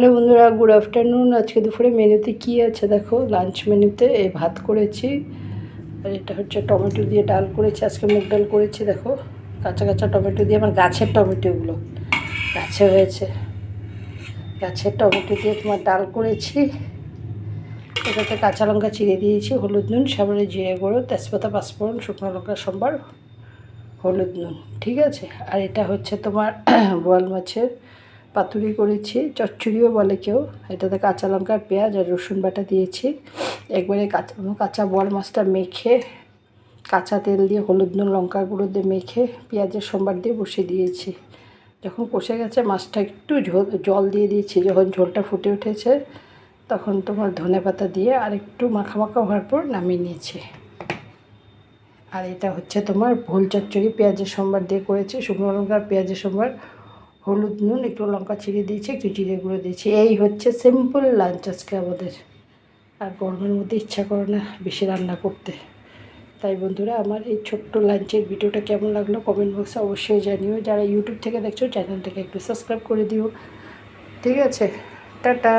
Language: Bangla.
হ্যালো বন্ধুরা, গুড আফটারনুন। আজকে দুপুরে মেনুতে কি আছে দেখো। লাঞ্চ মেনুতে এই ভাত করেছি, আর এটা হচ্ছে টমেটো দিয়ে ডাল করেছি। আজকে মুগ ডাল করেছি দেখো, কাঁচা কাঁচা টমেটো দিয়ে, আমার গাছের টমেটোগুলো গাছে হয়েছে, গাছের টমেটো দিয়ে তোমার ডাল করেছি। এটাতে কাঁচা লঙ্কা চিড়ে দিয়েছি, হলুদ নুন, সাবারে জিরে গুঁড়ো, তেজপাতা, পাঁচফোড়ন, শুকনো লঙ্কা সম্বার, হলুদ নুন, ঠিক আছে। আর এটা হচ্ছে তোমার বোয়াল মাছের পাতুরি করেছি, চচ্চড়িও বলে কেউ। এটাতে কাঁচা লঙ্কা, পেঁয়াজ আর রসুন বাটা দিয়েছি। একবারে কাঁচা বোয়াল মাছটা মেখে কাঁচা তেল দিয়ে হলুদ নুন লঙ্কা গুঁড়ো দিয়ে মেখে পেঁয়াজের সম্বার দিয়ে বসিয়ে দিয়েছি। যখন কষে গেছে মাছটা একটু জল দিয়ে দিয়েছি, যখন ঝোলটা ফুটে উঠেছে তখন তোমার ধনেপাতা দিয়ে আর একটু মাখা মাখা হওয়ার পর নামিয়ে নিয়েছি। আর এটা হচ্ছে তোমার ভোল চচ্চড়ি, পেঁয়াজের সম্বার দিয়ে করেছি, শুকনো লঙ্কা পেঁয়াজের সম্বার, হলুদ নুন, একটু লঙ্কা ছিঁড়ে দিয়েছি, একটু জিরে গুঁড়ো দিয়েছি। এই হচ্ছে সিম্পল লাঞ্চ আজকে আমাদের। আর গরমের মধ্যে ইচ্ছা করে না বেশি রান্না করতে। তাই বন্ধুরা, আমার এই ছোট্ট লাঞ্চের ভিডিওটা কেমন লাগলো কমেন্ট বক্সে অবশ্যই জানিও। যারা ইউটিউব থেকে দেখছো চ্যানেলটাকে একটু সাবস্ক্রাইব করে দিও, ঠিক আছে। টাটা।